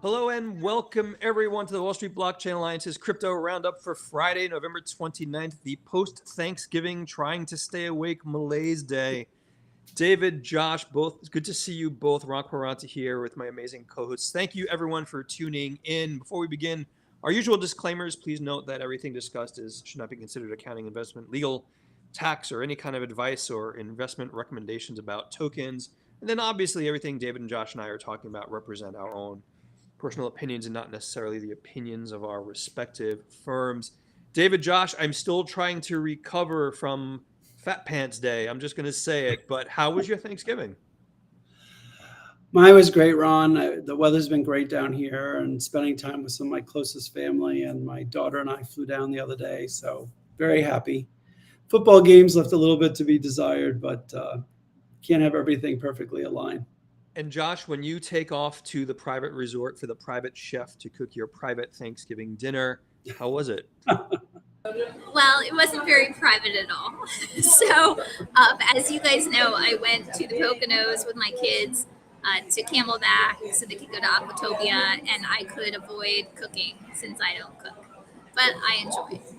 Hello and welcome everyone to the Wall Street Blockchain Alliance's Crypto Roundup for Friday, November 29th, the post-Thanksgiving trying to stay awake malaise day. David, Josh, both good to see you both. Ron Quaranta here with my amazing co-hosts. Thank you everyone for tuning in. Before we begin, our usual disclaimers, please note that everything discussed should not be considered accounting, investment, legal, tax, or any kind of advice or investment recommendations about tokens. And then obviously everything David and Josh and I are talking about represent our own personal opinions and not necessarily the opinions of our respective firms. David, Josh, I'm still trying to recover from Fat Pants Day. I'm just going to say it, but how was your Thanksgiving? Mine was great, Ron. The weather's been great down here and spending time with some of my closest family, and my daughter and I flew down the other day, so very happy. Football games left a little bit to be desired, but can't have everything perfectly aligned. And Josh, when you take off to the private resort for the private chef to cook your private Thanksgiving dinner, how was it? Well, it wasn't very private at all. So, as you guys know, I went to the Poconos with my kids to Camelback so they could go to Aquatopia, and I could avoid cooking since I don't cook. But I enjoy it.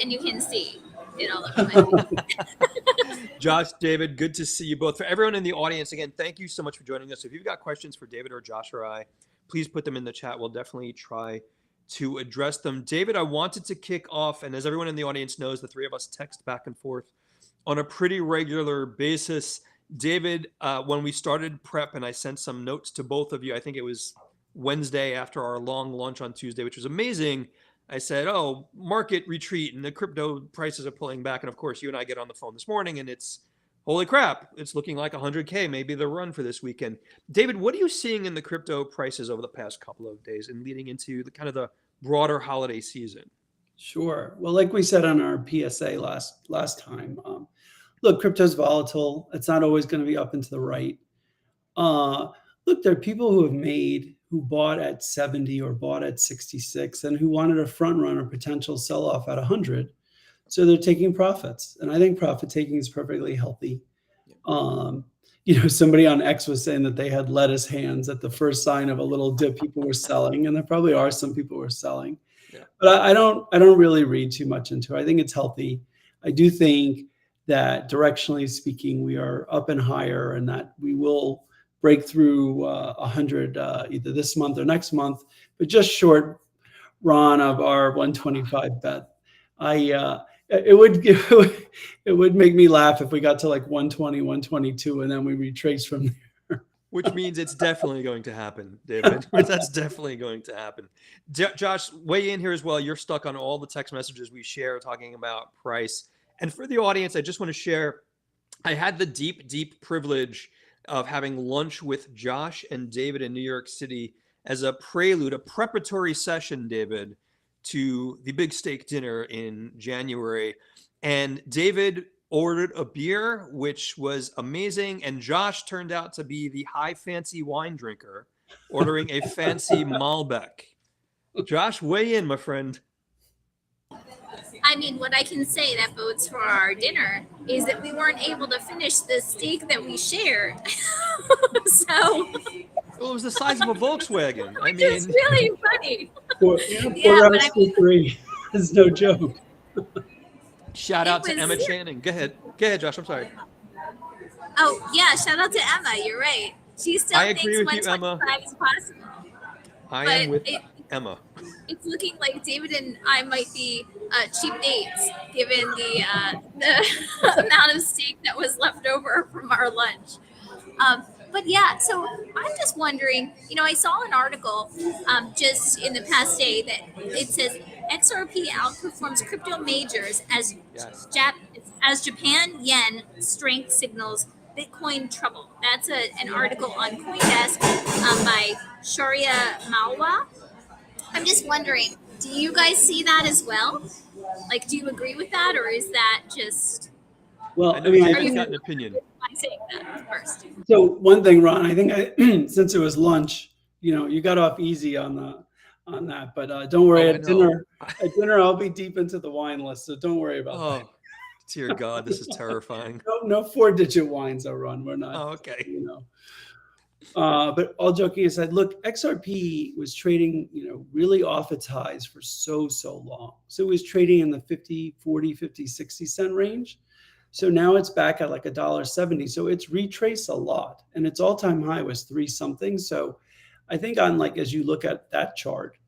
And you can see it all over my face. Josh, David, good to see you both. For everyone in the audience, again, thank you so much for joining us. If you've got questions for David or Josh or I, please put them in the chat. We'll definitely try to address them. David, I wanted to kick off, and as everyone in the audience knows, the three of us text back and forth on a pretty regular basis. David, when we started prep and I sent some notes to both of you, I think it was Wednesday after our long lunch on Tuesday, which was amazing. I said, oh, market retreat and the crypto prices are pulling back. And of course, you and I get on the phone this morning and it's, holy crap, it's looking like 100K, maybe the run for this weekend. David, what are you seeing in the crypto prices over the past couple of days and leading into the kind of the broader holiday season? Sure. Well, like we said on our PSA last time, look, crypto's volatile. It's not always going to be up and to the right. Look, there are people who bought at 70 or bought at 66 and who wanted a front run or potential sell-off at 100. So they're taking profits. And I think profit taking is perfectly healthy. Somebody on X was saying that they had lettuce hands at the first sign of a little dip. People were selling, and there probably are some people who are selling. Yeah. But I don't really read too much into it. I think it's healthy. I do think that directionally speaking, we are up and higher, and that we will break through 100 either this month or next month, but just short, Ron, of our 125 bet. It would make me laugh if we got to like 120, 122, and then we retrace from there. Which means it's definitely going to happen, David. That's definitely going to happen. Josh, weigh in here as well. You're stuck on all the text messages we share talking about price. And for the audience, I just want to share, I had the deep privilege of having lunch with Josh and David in New York City as a prelude, a preparatory session, David, to the big steak dinner in January. And David ordered a beer, which was amazing. And Josh turned out to be the high fancy wine drinker, ordering a fancy Malbec. Josh, weigh in, my friend. I mean, what I can say that bodes for our dinner is that we weren't able to finish the steak that we shared. So well, it was the size of a Volkswagen. Which is really funny. Three. It's no joke. Shout out to Emma Channing. Go ahead, Josh. I'm sorry. Oh yeah, shout out to Emma. You're right. She still thinks 125 is possible. I am with Emma. It's looking like David and I might be cheap dates, given the amount of steak that was left over from our lunch. But yeah, so I'm just wondering, I saw an article just in the past day that it says XRP outperforms crypto majors as Japan yen strength signals Bitcoin trouble. That's an article on CoinDesk by Sharia Malwa. I'm just wondering, do you guys see that as well? Like, do you agree with that, or is that just? Well, I mean, I've got an opinion. I'm saying that first. So one thing, Ron, I think since it was lunch, you got off easy on that, but don't worry. At dinner, I'll be deep into the wine list, so don't worry about that. Dear God, this is terrifying. No 4-digit wines, Ron. We're not. Oh, okay. But all joking aside, look, XRP was trading, really off its highs for so long. So it was trading in the 50, 40, 50, 60 cent range. So now it's back at like $1.70. So it's retraced a lot, and its all-time high was 3 something. So I think as you look at that chart,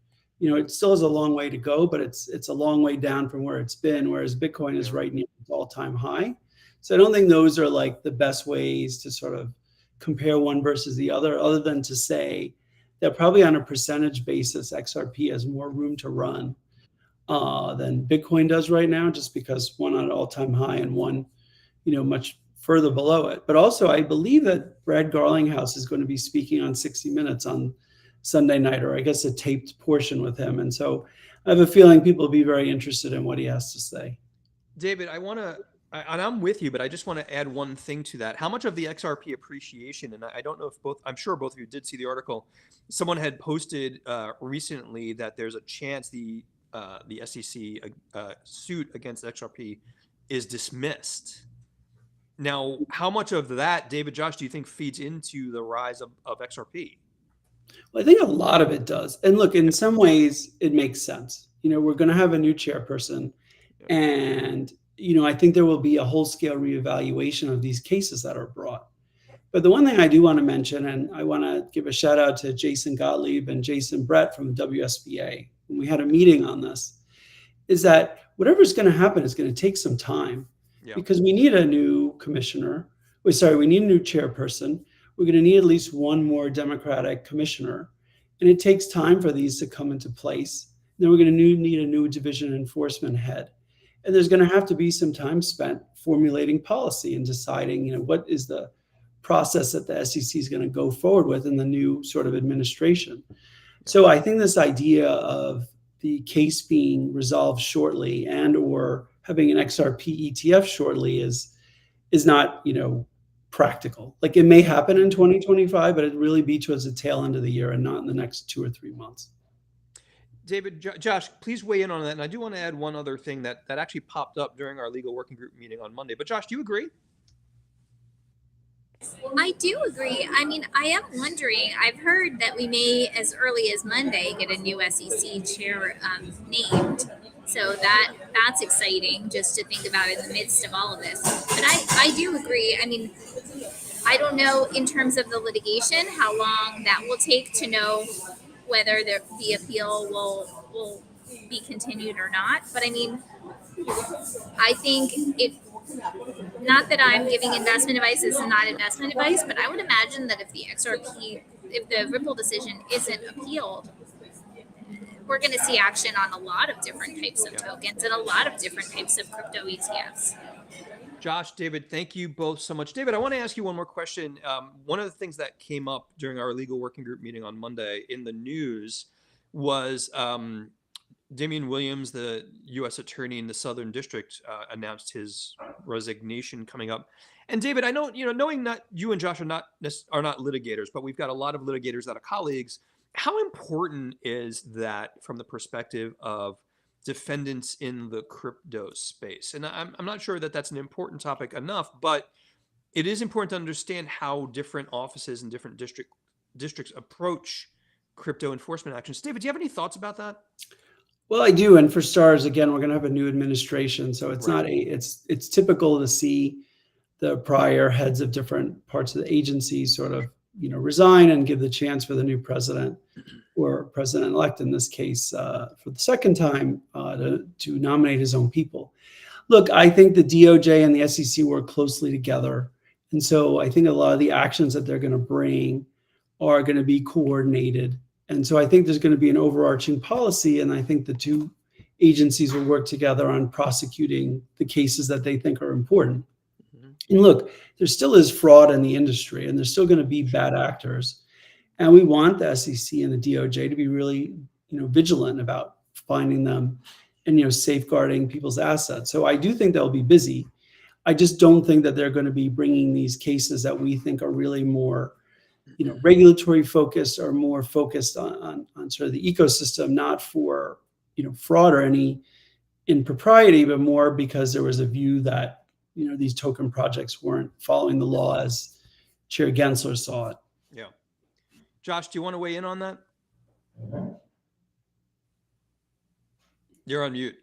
it still has a long way to go, but it's a long way down from where it's been, whereas Bitcoin is right near its all-time high. So I don't think those are like the best ways to sort of compare one versus the other than to say that probably on a percentage basis, XRP has more room to run than Bitcoin does right now, just because one on an all-time high and one, much further below it. But also, I believe that Brad Garlinghouse is going to be speaking on 60 Minutes on Sunday night, or I guess a taped portion with him. And so I have a feeling people will be very interested in what he has to say. David, and I'm with you, but I just want to add one thing to that. How much of the XRP appreciation, and I don't know if I'm sure both of you did see the article, someone had posted recently that there's a chance the SEC suit against XRP is dismissed. Now, how much of that, David, Josh, do you think feeds into the rise of XRP? Well, I think a lot of it does. And look, in some ways, it makes sense. We're going to have a new chairperson, and I think there will be a whole-scale reevaluation of these cases that are brought. But the one thing I do want to mention, and I want to give a shout out to Jason Gottlieb and Jason Brett from the WSBA, when we had a meeting on this, is that whatever's going to happen is going to take some time, because we need a new commissioner. We need a new chairperson. We're going to need at least one more Democratic commissioner. And it takes time for these to come into place. Then we're going to need a new division enforcement head. And there's going to have to be some time spent formulating policy and deciding, what is the process that the SEC is going to go forward with in the new sort of administration. So I think this idea of the case being resolved shortly and or having an XRP ETF shortly is not, practical. Like, it may happen in 2025, but it'd really be towards the tail end of the year and not in the next 2 or 3 months. David, Josh, please weigh in on that. And I do want to add one other thing that actually popped up during our legal working group meeting on Monday. But Josh, do you agree? I do agree. I mean, I am wondering, I've heard that we may, as early as Monday, get a new SEC chair named. So that's exciting, just to think about in the midst of all of this. But I do agree. I mean, I don't know in terms of the litigation how long that will take to know whether the appeal will be continued or not. But I mean, I think not that I'm giving investment advice, this is not investment advice, but I would imagine that if the Ripple decision isn't appealed, we're going to see action on a lot of different types of tokens and a lot of different types of crypto ETFs. Josh, David, thank you both so much. David, I want to ask you one more question. One of the things that came up during our legal working group meeting on Monday in the news was Damian Williams, the U.S. attorney in the Southern District, announced his resignation coming up. And David, I know, knowing that you and Josh are not litigators, but we've got a lot of litigators that are colleagues. How important is that from the perspective of defendants in the crypto space? And I'm not sure that that's an important topic enough, but it is important to understand how different offices and different districts approach crypto enforcement actions. David, do you have any thoughts about that? Well, I do. And for starters, again, we're going to have a new administration. So it's it's typical to see the prior heads of different parts of the agency sort of, resign and give the chance for the new president or president-elect in this case for the second time to nominate his own people. Look, I think the DOJ and the SEC work closely together. And so I think a lot of the actions that they're going to bring are going to be coordinated. And so I think there's going to be an overarching policy, and I think the two agencies will work together on prosecuting the cases that they think are important. And look, there still is fraud in the industry, and there's still going to be bad actors. And we want the SEC and the DOJ to be really, vigilant about finding them and, safeguarding people's assets. So I do think they'll be busy. I just don't think that they're going to be bringing these cases that we think are really more, regulatory focused or more focused on sort of the ecosystem, not for, fraud or any impropriety, but more because there was a view that, these token projects weren't following the law as Chair Gensler saw it. Yeah. Josh, do you want to weigh in on that? You're on mute.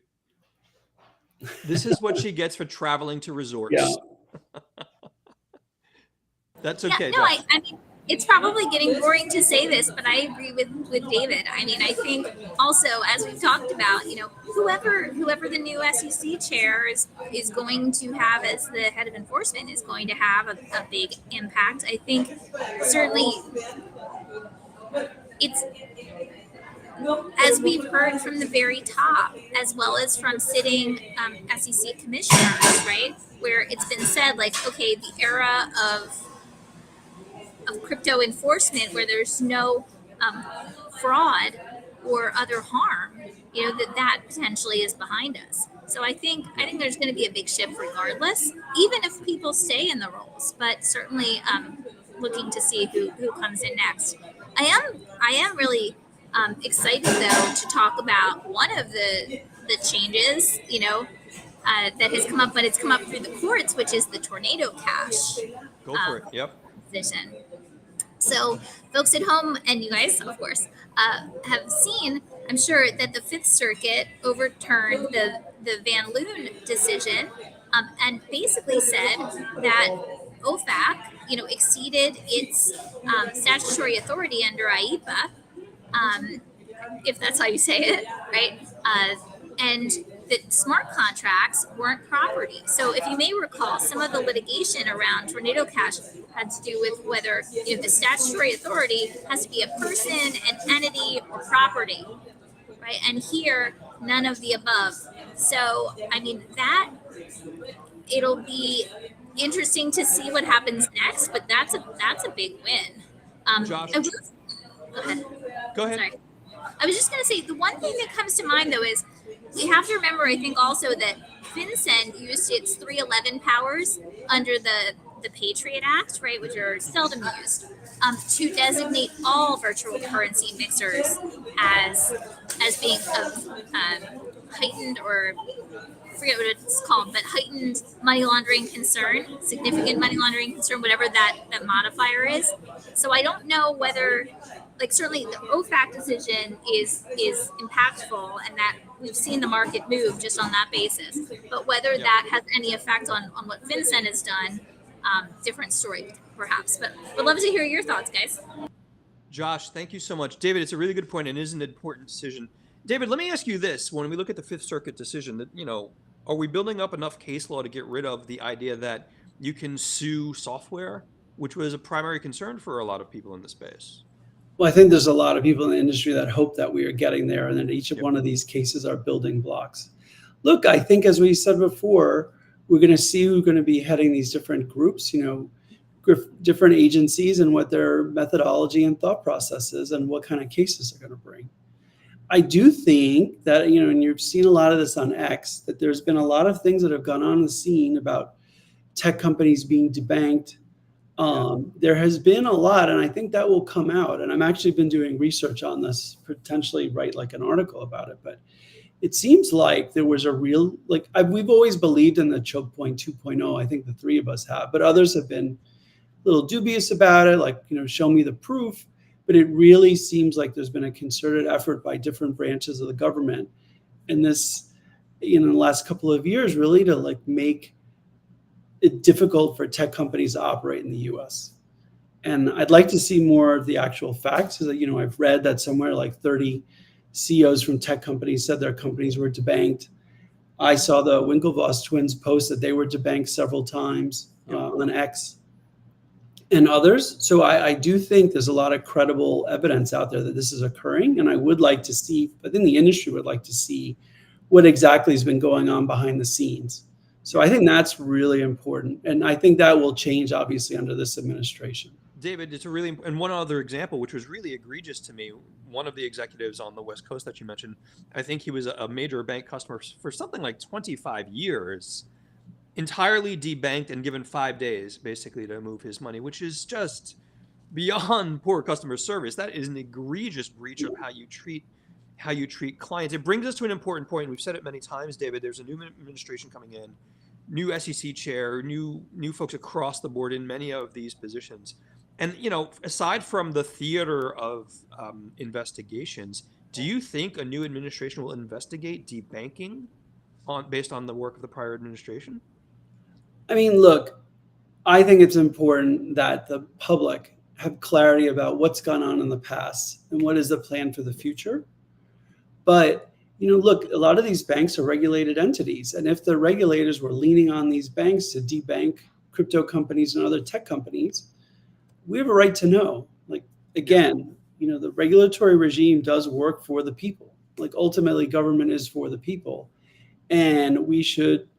This is what she gets for traveling to resorts. Yeah. That's okay. Yeah, no, I mean, it's probably getting boring to say this, but I agree with David. I mean, I think also, as we've talked about, whoever the new SEC chair is going to have as the head of enforcement is going to have a big impact. I think certainly it's, as we've heard from the very top, as well as from sitting SEC commissioners, right, where it's been said, like, okay, the era of crypto enforcement where there's no fraud or other harm, that potentially is behind us. So I think there's going to be a big shift regardless, even if people stay in the roles, but certainly looking to see who comes in next. I am really excited though to talk about one of the changes, that has come up, but it's come up through the courts, which is the tornado cash. Go for it. Yep. Position. So folks at home, and you guys, of course, have seen, I'm sure, that the Fifth Circuit overturned the Van Loon decision, and basically said that OFAC, exceeded its statutory authority under IEPA, if that's how you say it, right? And that smart contracts weren't property. So if you may recall, some of the litigation around Tornado Cash had to do with whether the statutory authority has to be a person, an entity, or property, right? And here, none of the above. So, I mean, it'll be interesting to see what happens next, but that's a big win. Josh, go ahead. Go ahead. Sorry. I was just going to say, the one thing that comes to mind, though, is we have to remember, I think, also that FinCEN used its 311 powers under the Patriot Act, right, which are seldom used, to designate all virtual currency mixers as being of heightened, or I forget what it's called, but heightened money laundering concern, significant money laundering concern, whatever that modifier is. So I don't know whether, like, certainly the OFAC decision is impactful, and that we've seen the market move just on that basis. But whether that has any effect on what FinCEN has done, different story perhaps. But would love to hear your thoughts, guys. Josh, thank you so much. David, it's a really good point and is an important decision. David, let me ask you this. When we look at the Fifth Circuit decision, that are we building up enough case law to get rid of the idea that you can sue software, which was a primary concern for a lot of people in the space? Well, I think there's a lot of people in the industry that hope that we are getting there, and that each of one of these cases are building blocks. Look, I think, as we said before, we're going to see who's going to be heading these different groups, different agencies, and what their methodology and thought process is, and what kind of cases they're going to bring. I do think that, and you've seen a lot of this on X, that there's been a lot of things that have gone on in the scene about tech companies being debanked. There has been a lot, and I think that will come out. And I'm actually been doing research on this, potentially write like an article about it. But it seems like there was a real, we've always believed in the choke point 2.0. I think the three of us have, but others have been a little dubious about it, show me the proof. But it really seems like there's been a concerted effort by different branches of the government in this, in the last couple of years, really to make it difficult for tech companies to operate in the US. And I'd like to see more of the actual facts. I've read that somewhere like 30 CEOs from tech companies said their companies were debanked. I saw the Winklevoss twins post that they were debanked several times on X and others. So I do think there's a lot of credible evidence out there that this is occurring. And I would like to see, I think the industry would like to see what exactly has been going on behind the scenes. So I think that's really important. And I think that will change, obviously, under this administration. David, it's and one other example, which was really egregious to me. One of the executives on the West Coast that you mentioned, I think he was a major bank customer for something like 25 years, entirely debanked and given 5 days basically to move his money, which is just beyond poor customer service. That is an egregious breach of how you treat clients. It brings us to an important point. We've said it many times, David. There's a new administration coming in, new SEC chair, new folks across the board in many of these positions. And, aside from the theater of investigations, do you think a new administration will investigate debanking based on the work of the prior administration? I mean, look, I think it's important that the public have clarity about what's gone on in the past and what is the plan for the future. But, look, a lot of these banks are regulated entities. And if the regulators were leaning on these banks to debank crypto companies and other tech companies, we have a right to know. Like, again, the regulatory regime does work for the people. Like, ultimately, government is for the people. And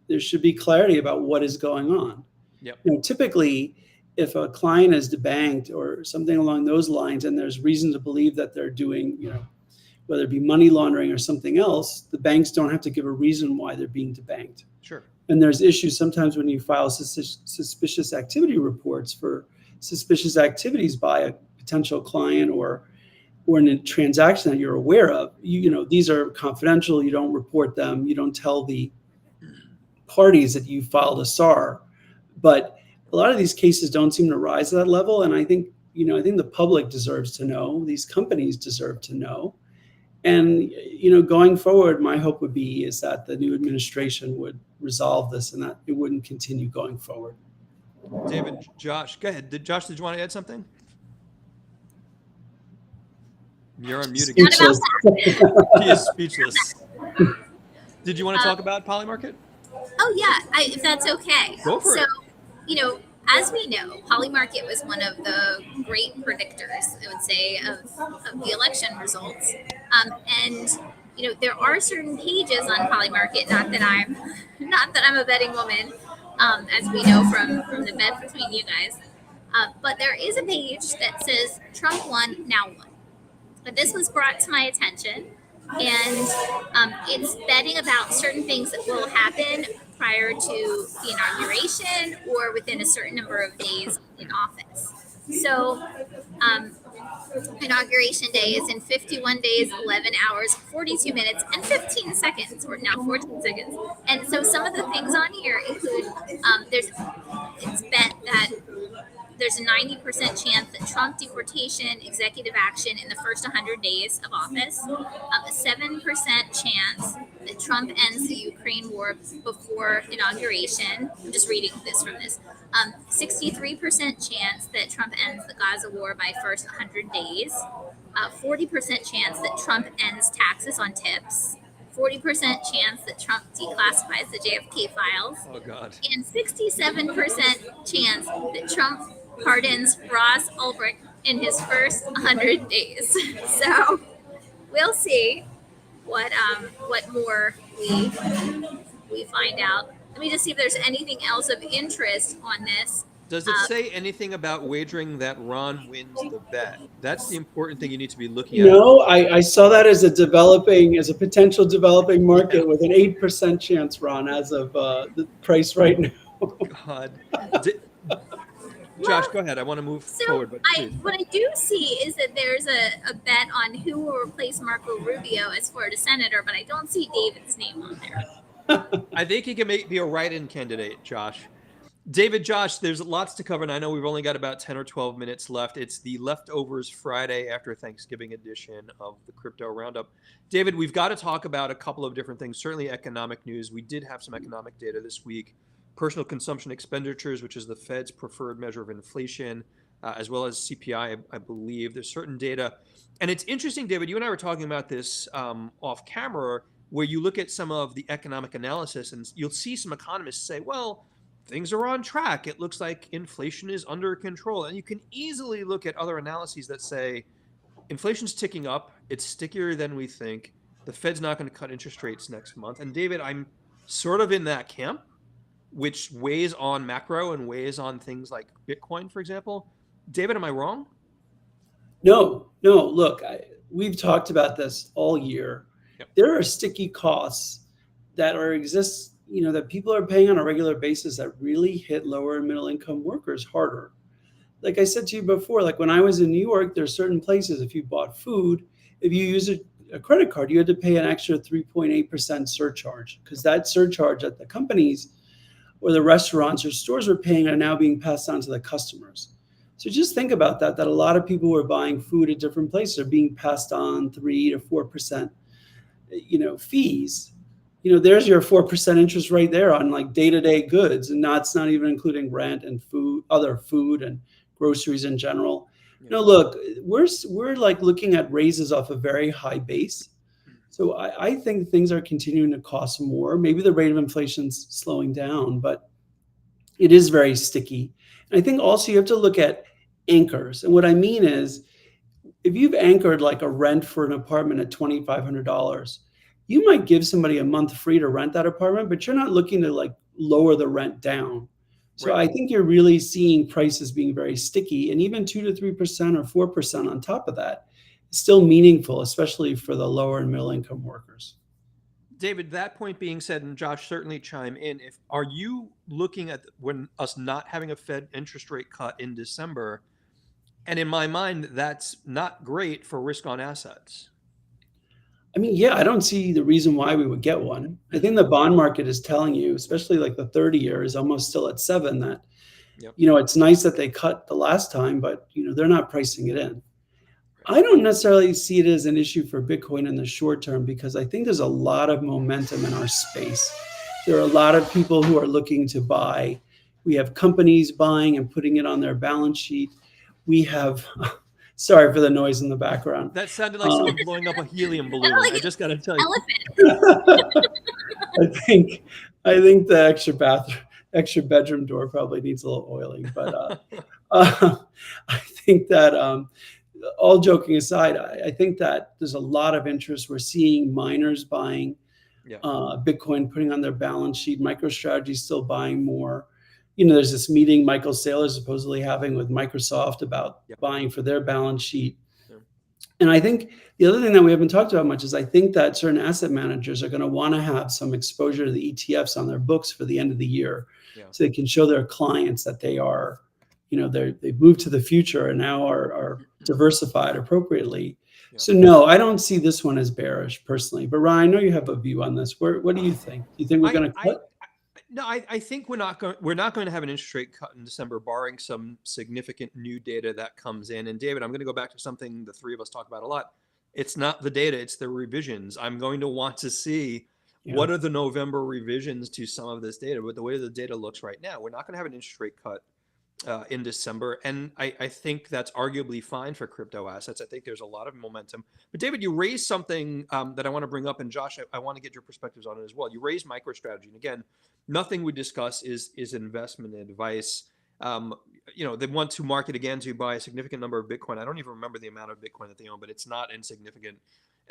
there should be clarity about what is going on. Yep. Typically, if a client is debanked or something along those lines, and there's reason to believe that they're doing, whether it be money laundering or something else, the banks don't have to give a reason why they're being debanked. Sure. And there's issues sometimes when you file suspicious activity reports for suspicious activities by a potential client or in a transaction that you're aware of. These are confidential. You don't report them. You don't tell the parties that you filed a SAR. But a lot of these cases don't seem to rise to that level. And I think the public deserves to know. These companies deserve to know. And, going forward, my hope is that the new administration would resolve this and that it wouldn't continue going forward. David, Josh, go ahead. Did you want to add something? You're on mute again. Speechless. He is speechless. Did you want to talk about Polymarket? Oh yeah, if that's okay. Go for it. So, as we know, Polymarket was one of the great predictors, I would say, of the election results. And there are certain pages on Polymarket. Not that I'm a betting woman, as we know from the bet between you guys. But there is a page that says Trump won, now won. But this was brought to my attention, and it's betting about certain things that will happen prior to the inauguration or within a certain number of days in office. So inauguration day is in 51 days, 11 hours, 42 minutes, and 15 seconds, or now 14 seconds. And so some of the things on here include it's bet that there's a 90% chance that Trump deportation, executive action in the first 100 days of office, a 7% chance that Trump ends the Ukraine war before inauguration. I'm just reading this from this. 63% chance that Trump ends the Gaza war by first 100 days. 40% chance that Trump ends taxes on tips. 40% chance that Trump declassifies the JFK files. Oh, God. And 67% chance that Trump pardons Ross Ulbricht in his first 100 days. So we'll see what more we find out. Let me just see if there's anything else of interest on this. Does it say anything about wagering that Ron wins the bet? That's the important thing you need to be looking at. No, I saw that as a potential developing market with an 8% chance, Ron, as of the price right now. God. Josh, go ahead. I want to move forward. But what I do see is that there's a bet on who will replace Marco Rubio as Florida senator, but I don't see David's name on there. I think he can be a write-in candidate, Josh. David, Josh, there's lots to cover, and I know we've only got about 10 or 12 minutes left. It's the Leftovers Friday after Thanksgiving edition of the Crypto Roundup. David, we've got to talk about a couple of different things, certainly economic news. We did have some economic data this week. Personal consumption expenditures, which is the Fed's preferred measure of inflation, as well as CPI, I believe. There's certain data. And it's interesting, David, you and I were talking about this off camera, where you look at some of the economic analysis, and you'll see some economists say, well, things are on track. It looks like inflation is under control. And you can easily look at other analyses that say inflation's ticking up. It's stickier than we think. The Fed's not going to cut interest rates next month. And David, I'm sort of in that camp, which weighs on macro and weighs on things like Bitcoin, for example. David, am I wrong? No. Look, we've talked about this all year. Yep. There are sticky costs that exist, that people are paying on a regular basis that really hit lower and middle income workers harder. Like I said to you before, like when I was in New York, there's certain places, if you bought food, if you use a credit card, you had to pay an extra 3.8% surcharge, because that surcharge that the companies or the restaurants or stores were paying are now being passed on to the customers. So just think about that a lot of people who are buying food at different places are being passed on 3 to 4%, fees. There's your 4% interest right there on like day-to-day goods, and it's not even including rent and other food and groceries in general. Look, we're like looking at raises off a very high base. So I think things are continuing to cost more. Maybe the rate of inflation's slowing down, but it is very sticky. And I think also you have to look at anchors. And what I mean is, if you've anchored like a rent for an apartment at $2,500, you might give somebody a month free to rent that apartment, but you're not looking to like lower the rent down. So Right. I think you're really seeing prices being very sticky, and even 2 to 3% or 4% on top of that is still meaningful, especially for the lower and middle income workers. David, that point being said, and Josh, certainly chime in. Are you looking at when us not having a Fed interest rate cut in December? And in my mind, that's not great for risk on assets. I mean, yeah, I don't see the reason why we would get one. I think the bond market is telling you, especially like the 30-year is almost still at 7, that, Yep. it's nice that they cut the last time, but, they're not pricing it in. I don't necessarily see it as an issue for Bitcoin in the short term, because I think there's a lot of momentum in our space. There are a lot of people who are looking to buy. We have companies buying and putting it on their balance sheet. We have, sorry for the noise in the background. That sounded like someone blowing up a helium balloon. like I just got to tell you. Elephant. I think the extra bedroom door probably needs a little oiling, but I think that all joking aside, I think that there's a lot of interest. We're seeing miners buying Bitcoin, putting on their balance sheet. MicroStrategy still buying more. There's this meeting Michael Saylor is supposedly having with Microsoft about buying for their balance sheet. Yeah. And I think the other thing that we haven't talked about much is I think that certain asset managers are going to want to have some exposure to the ETFs on their books for the end of the year, so they can show their clients that they are, they've moved to the future and now are diversified appropriately. Yeah. So no, I don't see this one as bearish personally. But Ryan, I know you have a view on this. What do you think? Do you think we're going to cut? No, I think we're not going to have an interest rate cut in December, barring some significant new data that comes in. And David, I'm going to go back to something the three of us talk about a lot. It's not the data, it's the revisions. I'm going to want to see what are the November revisions to some of this data. But the way the data looks right now, we're not going to have an interest rate cut in December. And I think that's arguably fine for crypto assets. I think there's a lot of momentum. But David, you raised something that I want to bring up. And Josh, I want to get your perspectives on it as well. You raised MicroStrategy. And again, nothing we discuss is investment advice. They want to market again to buy a significant number of Bitcoin. I don't even remember the amount of Bitcoin that they own, but it's not insignificant.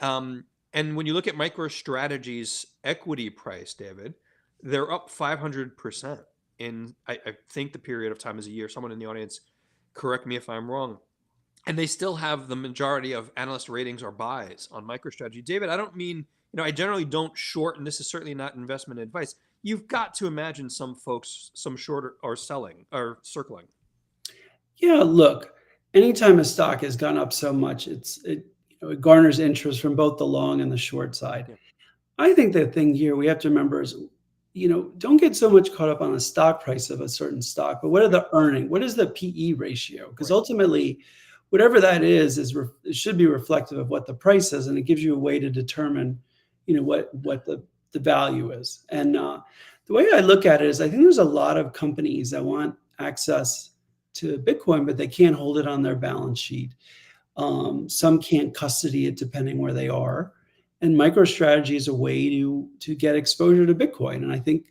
And when you look at MicroStrategy's equity price, David, they're up 500% in, I think the period of time is a year. Someone in the audience, correct me if I'm wrong. And they still have the majority of analyst ratings or buys on MicroStrategy. David, I don't mean, I generally don't short, and this is certainly not investment advice. You've got to imagine some folks, some short or selling or circling. Yeah, look, anytime a stock has gone up so much, it garners interest from both the long and the short side. Yeah. I think the thing here we have to remember is, don't get so much caught up on the stock price of a certain stock, but what are the earning? What is the PE ratio? Because ultimately, whatever that is it should be reflective of what the price is, and it gives you a way to determine, what the value is. And the way I look at it is I think there's a lot of companies that want access to Bitcoin, but they can't hold it on their balance sheet. Some can't custody it depending where they are. And MicroStrategy is a way to get exposure to Bitcoin. And I think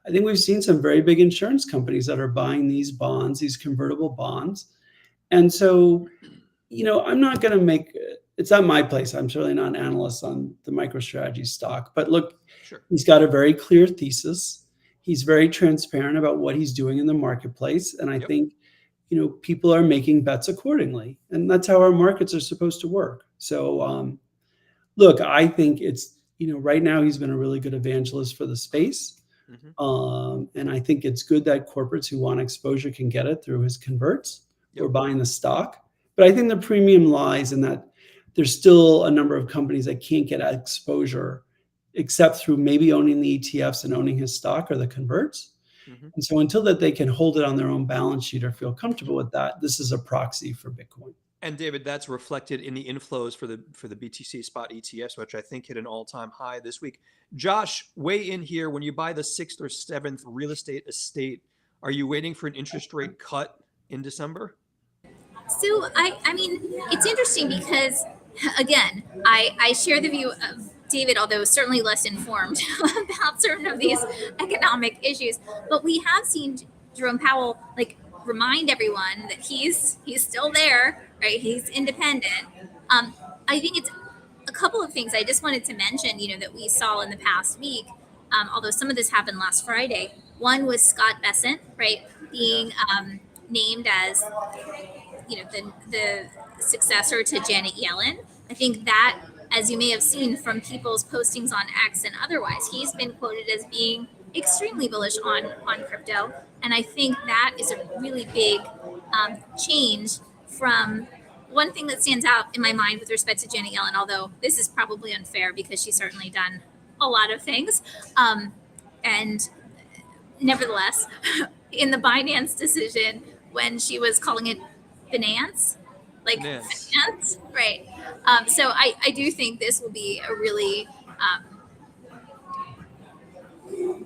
we've seen some very big insurance companies that are buying these bonds, these convertible bonds. And so, I'm not going to it's not my place. I'm certainly not an analyst on the MicroStrategy stock. But look, sure, he's got a very clear thesis. He's very transparent about what he's doing in the marketplace. And I think, people are making bets accordingly. And that's how our markets are supposed to work. So, look, I think it's, right now he's been a really good evangelist for the space. Mm-hmm. And I think it's good that corporates who want exposure can get it through his converts or buying the stock. But I think the premium lies in that there's still a number of companies that can't get exposure except through maybe owning the ETFs and owning his stock or the converts. Mhm. And so until that they can hold it on their own balance sheet or feel comfortable with that, this is a proxy for Bitcoin. And David, that's reflected in the inflows for the BTC spot ETFs, which I think hit an all-time high this week. Josh, weigh in here. When you buy the 6th or 7th real estate, are you waiting for an interest rate cut in December? So I mean, it's interesting because, again, I share the view of David, although certainly less informed about certain of these economic issues. But we have seen Jerome Powell like remind everyone that he's still there, right? He's independent. Um, I think it's a couple of things I just wanted to mention, that we saw in the past week. Although some of this happened last Friday. One was Scott Bessent, right, being named as the successor to Janet Yellen. I think that, as you may have seen from people's postings on X and otherwise, he's been quoted as being extremely bullish on crypto, and I think that is a really big change from one thing that stands out in my mind with respect to Janet Yellen. Although this is probably unfair because she's certainly done a lot of things, and nevertheless, in the Binance decision when she was calling it Binance, like Finance. finance, right? So I do think this will be a really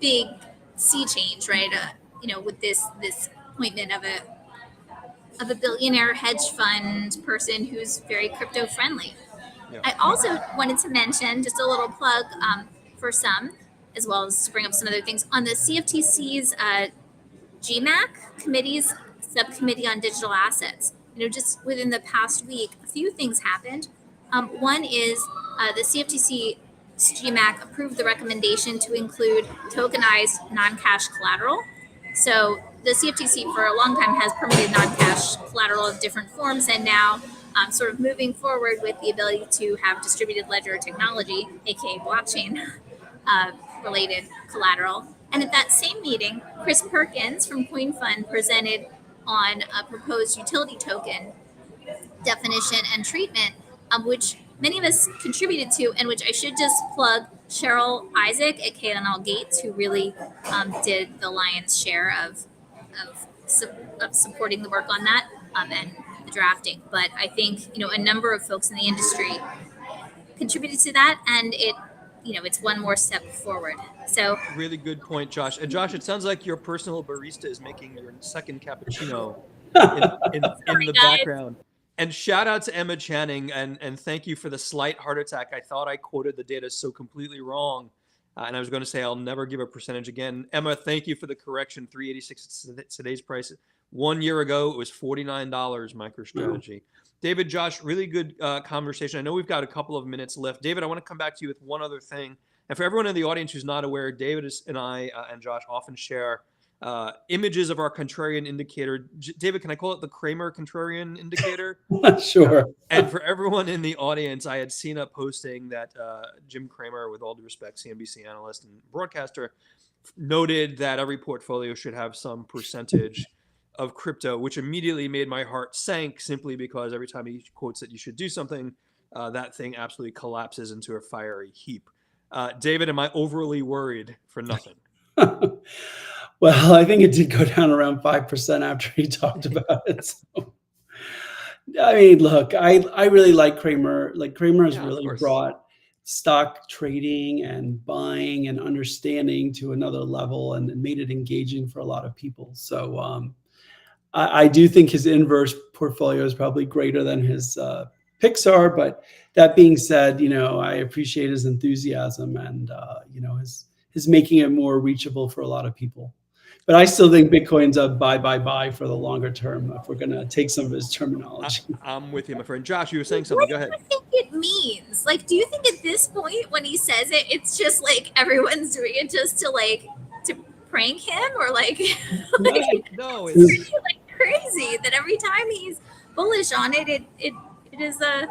big sea change, right? With this appointment of a billionaire hedge fund person who's very crypto friendly. Yeah. I also wanted to mention just a little plug for some, as well as to bring up some other things on the CFTC's GMAC committee's subcommittee on digital assets. Just within the past week, a few things happened. One is the CFTC GMAC approved the recommendation to include tokenized non-cash collateral. So the CFTC for a long time has permitted non-cash collateral of different forms, and now sort of moving forward with the ability to have distributed ledger technology, aka blockchain related collateral. And at that same meeting, Chris Perkins from CoinFund presented on a proposed utility token definition and treatment, which many of us contributed to, and which I should just plug Cheryl Isaac at KNL Gates, who really did the lion's share of supporting the work on that and the drafting. But I think a number of folks in the industry contributed to that, and it's one more step forward. So Really good point, Josh. And Josh, it sounds like your personal barista is making your second cappuccino in the background. And shout out to Emma Channing, and thank you for the slight heart attack. I thought I quoted the data so completely wrong, and I was going to say I'll never give a percentage again. Emma, thank you for the correction. 386 today's price. 1 year ago it was $49 MicroStrategy. David, Josh, really good conversation. I know we've got a couple of minutes left. David, I want to come back to you with one other thing. And for everyone in the audience who's not aware, David and I and Josh often share images of our contrarian indicator. David, can I call it the Kramer contrarian indicator? Sure. And for everyone in the audience, I had seen a posting that Jim Cramer, with all due respect, CNBC analyst and broadcaster, noted that every portfolio should have some percentage of crypto, which immediately made my heart sank, simply because every time he quotes that you should do something, that thing absolutely collapses into a fiery heap. David, am I overly worried for nothing? Well, I think it did go down around 5% after he talked about it. So, I mean, look, I really like Kramer. Like, Kramer has really brought stock trading and buying and understanding to another level and made it engaging for a lot of people. So I do think his inverse portfolio is probably greater than his Pixar. But that being said, I appreciate his enthusiasm and his making it more reachable for a lot of people. But I still think Bitcoin's a buy for the longer term, if we're going to take some of his terminology. I'm with you, my friend. Josh, you were saying something. Go ahead. What do you think it means? Like, do you think at this point, when he says it, it's just like everyone's doing it just to prank him, or like no, it's really like crazy that every time he's bullish on it, it is a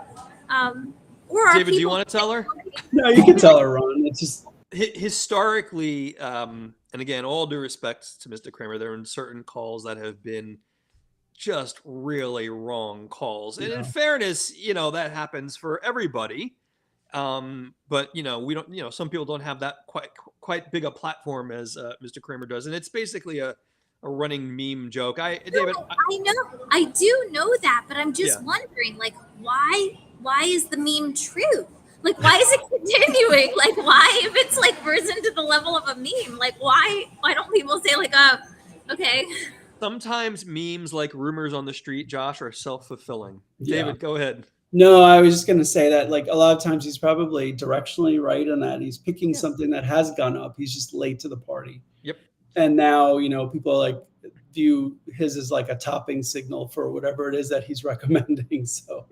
or David, do you want to tell her? No, you can tell her, Ron. It's just historically, and again, all due respect to Mr. Kramer, there are certain calls that have been just really wrong calls. And in fairness, that happens for everybody. But we don't. Some people don't have that quite big a platform as Mr. Kramer does, and it's basically a running meme joke. David, I know, I do know that, but I'm just wondering, like, why is the meme true? Like, why is it continuing? Like, why, if it's like risen to the level of a meme, like, why don't people say like, okay? Sometimes memes, like rumors on the street, Josh, are self-fulfilling. Yeah. David, go ahead. No, I was just going to say that, like, a lot of times he's probably directionally right in that he's picking something that has gone up. He's just late to the party. Yep. And now, people like view his as like a topping signal for whatever it is that he's recommending. So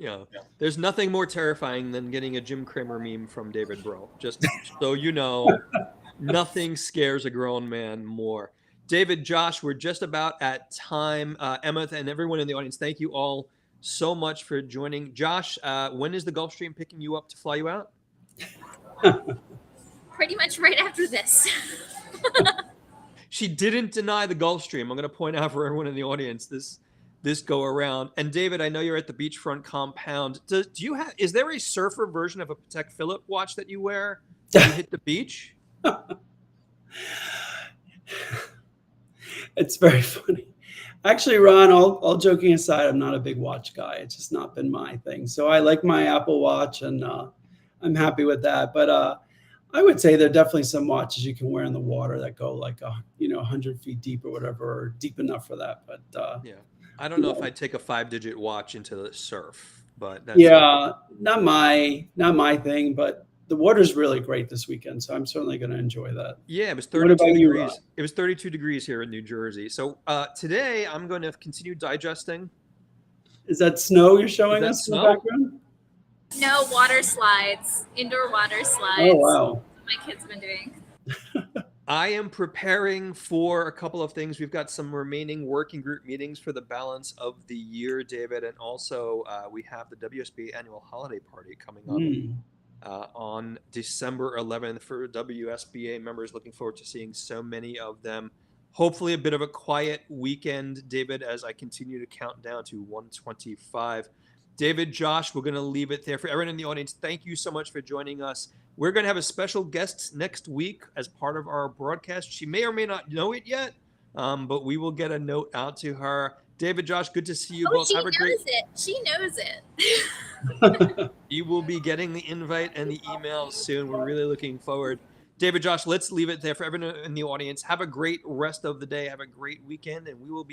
there's nothing more terrifying than getting a Jim Cramer meme from David Brill. Just so nothing scares a grown man more. David, Josh, we're just about at time. Emma and everyone in the audience, thank you all so much for joining. Josh, when is the Gulfstream picking you up to fly you out? Pretty much right after this. She didn't deny the Gulfstream. I'm going to point out for everyone in the audience this go around. And David, I know you're at the beachfront compound. Is there a surfer version of a Patek Philippe watch that you wear when you hit the beach? It's very funny. Actually, Ron, all joking aside, I'm not a big watch guy. It's just not been my thing. So I like my Apple Watch, and I'm happy with that. But I would say there are definitely some watches you can wear in the water that go like 100 feet deep or whatever, or deep enough for that. But I don't know if I'd take a 5-digit watch into the surf, but that's not my thing. But the water's really great this weekend, so I'm certainly going to enjoy that. Yeah, it was 32 degrees. It was 32 degrees here in New Jersey. So today I'm going to continue digesting. Is that snow you're showing us in the background? No, water slides, indoor water slides. Oh, wow. My kids have been doing. I am preparing for a couple of things. We've got some remaining working group meetings for the balance of the year, David. And also we have the WSBA annual holiday party coming up on December 11th for WSBA members. Looking forward to seeing so many of them. Hopefully a bit of a quiet weekend, David, as I continue to count down to 125. David, Josh, we're going to leave it there. For everyone in the audience, thank you so much for joining us. We're going to have a special guest next week as part of our broadcast. She may or may not know it yet, but we will get a note out to her. David, Josh, good to see you both. She knows it. You will be getting the invite and the email soon. We're really looking forward. David, Josh, let's leave it there. For everyone in the audience, have a great rest of the day. Have a great weekend, and we will be